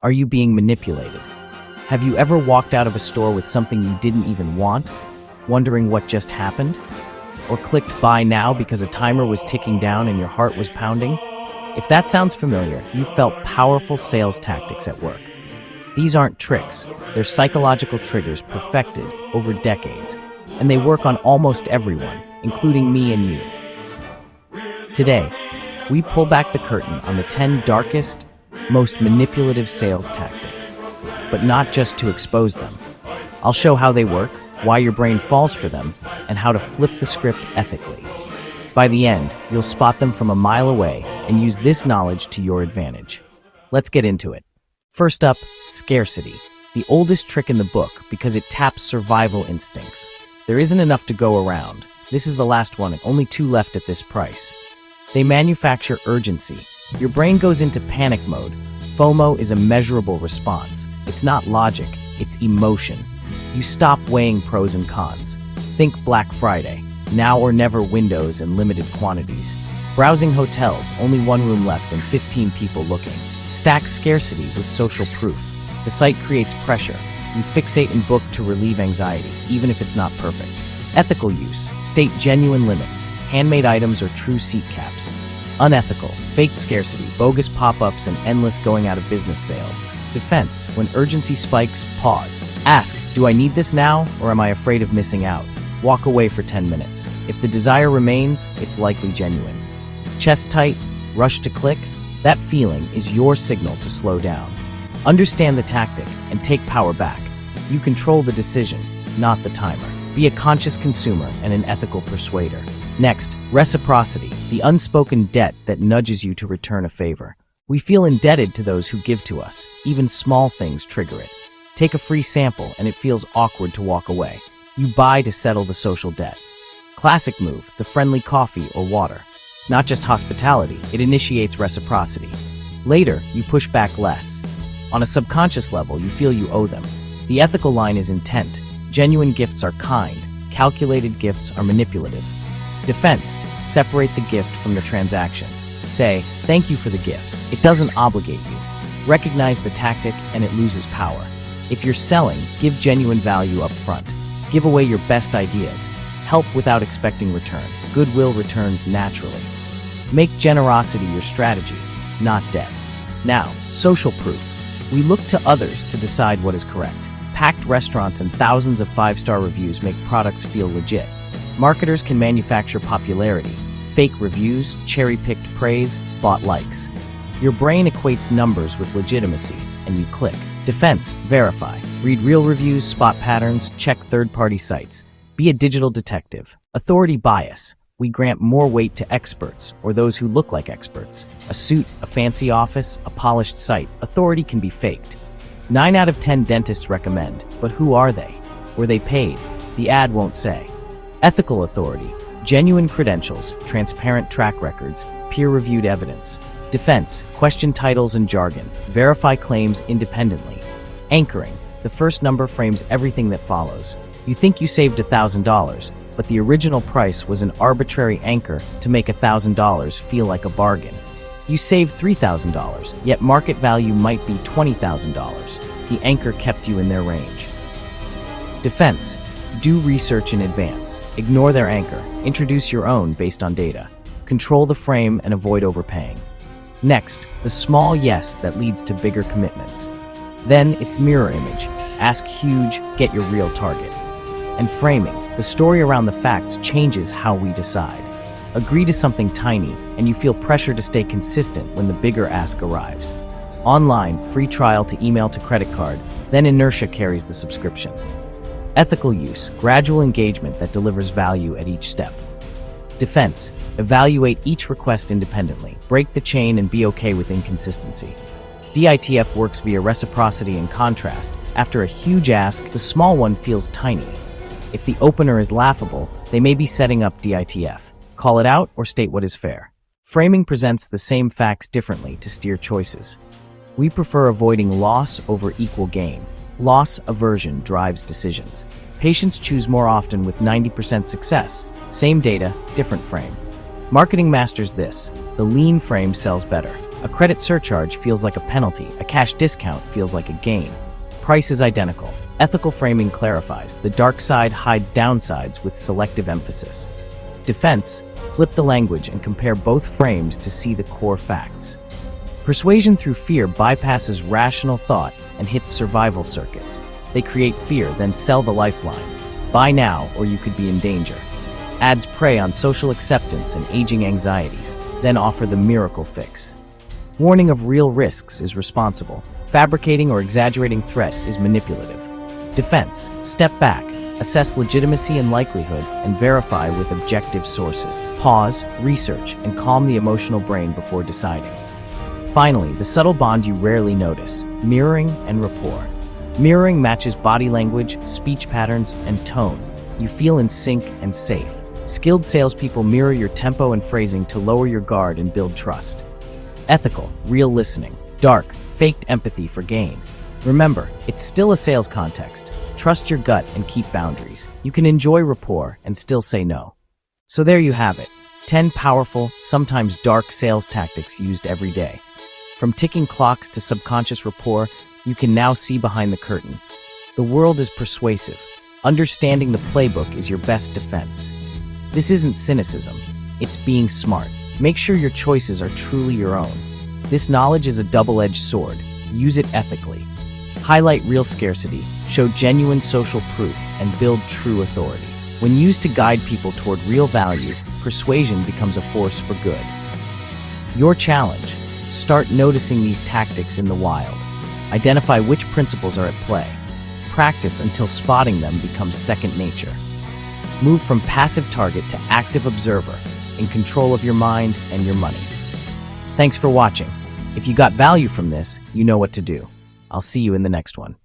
Are you being manipulated? Have you ever walked out of a store with something you didn't even want, wondering what just happened? Or clicked buy now because a timer was ticking down and your heart was pounding? If that sounds familiar, you felt powerful sales tactics at work. These aren't tricks, they're psychological triggers perfected over decades, and they work on almost everyone, including me and you. Today, we pull back the curtain on the 10 darkest, most manipulative sales tactics, but not just to expose them. I'll show how they work, why your brain falls for them, and how to flip the script ethically. By the end, you'll spot them from a mile away and use this knowledge to your advantage. Let's get into it. First up, scarcity, the oldest trick in the book because it taps survival instincts. There isn't enough to go around. This is the last one, and only 2 left at this price. They manufacture urgency. Your brain goes into panic mode. FOMO is a measurable response. It's not logic, it's emotion. You stop weighing pros and cons. Think Black Friday, now or never windows and limited quantities. Browsing hotels, only 1 room left and 15 people looking. Stack scarcity with social proof. The site creates pressure. You fixate and book to relieve anxiety, even if it's not perfect. Ethical use, state genuine limits, handmade items or true seat caps. Unethical, faked scarcity, bogus pop-ups and endless going out of business sales. Defense, when urgency spikes, pause. Ask, do I need this now or am I afraid of missing out? Walk away for 10 minutes. If the desire remains, it's likely genuine. Chest tight, rush to click, that feeling is your signal to slow down. Understand the tactic and take power back. You control the decision, not the timer. Be a conscious consumer and an ethical persuader. Next, reciprocity, the unspoken debt that nudges you to return a favor. We feel indebted to those who give to us. Even small things trigger it. Take a free sample and it feels awkward to walk away. You buy to settle the social debt. Classic move, the friendly coffee or water. Not just hospitality, it initiates reciprocity. Later, you push back less. On a subconscious level, you feel you owe them. The ethical line is intent. Genuine gifts are kind. Calculated gifts are manipulative. Defense, separate the gift from the transaction. Say, thank you for the gift. It doesn't obligate you. Recognize the tactic and it loses power. If you're selling, give genuine value up front. Give away your best ideas. Help without expecting return. Goodwill returns naturally. Make generosity your strategy, not debt. Now, social proof. We look to others to decide what is correct. Packed restaurants and thousands of 5-star reviews make products feel legit. Marketers can manufacture popularity. Fake reviews, cherry-picked praise, bought likes. Your brain equates numbers with legitimacy, and you click. Defense, verify. Read real reviews, spot patterns, check third-party sites. Be a digital detective. Authority bias. We grant more weight to experts, or those who look like experts. A suit, a fancy office, a polished site. Authority can be faked. 9 out of 10 dentists recommend, but who are they? Were they paid? The ad won't say. Ethical authority. Genuine credentials, transparent track records, peer-reviewed evidence. Defense, question titles and jargon. Verify claims independently. Anchoring, the first number frames everything that follows. You think you saved $1,000, but the original price was an arbitrary anchor to make $1,000 feel like a bargain. You saved $3,000, yet market value might be $20,000. The anchor kept you in their range. Defense, do research in advance. Ignore their anchor. Introduce your own based on data. Control the frame and avoid overpaying. Next, the small yes that leads to bigger commitments. Then it's mirror image. Ask huge, get your real target. And framing, the story around the facts changes how we decide. Agree to something tiny, and you feel pressure to stay consistent when the bigger ask arrives. Online, free trial to email to credit card, then inertia carries the subscription. Ethical use, gradual engagement that delivers value at each step. Defense, evaluate each request independently. Break the chain and be okay with inconsistency. DITF works via reciprocity and contrast. After a huge ask, the small one feels tiny. If the opener is laughable, they may be setting up DITF. Call it out or state what is fair. Framing presents the same facts differently to steer choices. We prefer avoiding loss over equal gain. Loss aversion drives decisions. Patients choose more often with 90% success. Same data, different frame. Marketing masters this. The lean frame sells better. A credit surcharge feels like a penalty. A cash discount feels like a gain. Price is identical. Ethical framing clarifies. The dark side hides downsides with selective emphasis. Defense, flip the language and compare both frames to see the core facts. Persuasion through fear bypasses rational thought and hits survival circuits. They create fear, then sell the lifeline. Buy now or you could be in danger. Ads prey on social acceptance and aging anxieties, then offer the miracle fix. Warning of real risks is responsible. Fabricating or exaggerating threat is manipulative. Defense, step back, assess legitimacy and likelihood, and verify with objective sources. Pause, research, and calm the emotional brain before deciding. Finally, the subtle bond you rarely notice, mirroring and rapport. Mirroring matches body language, speech patterns, and tone. You feel in sync and safe. Skilled salespeople mirror your tempo and phrasing to lower your guard and build trust. Ethical, real listening. Dark, faked empathy for gain. Remember, it's still a sales context. Trust your gut and keep boundaries. You can enjoy rapport and still say no. So there you have it. 10 powerful, sometimes dark sales tactics used every day. From ticking clocks to subconscious rapport, you can now see behind the curtain. The world is persuasive. Understanding the playbook is your best defense. This isn't cynicism. It's being smart. Make sure your choices are truly your own. This knowledge is a double-edged sword. Use it ethically. Highlight real scarcity, show genuine social proof, and build true authority. When used to guide people toward real value, persuasion becomes a force for good. Your challenge: start noticing these tactics in the wild. Identify which principles are at play. Practice until spotting them becomes second nature. Move from passive target to active observer, in control of your mind and your money. Thanks for watching. If you got value from this, you know what to do. I'll see you in the next one.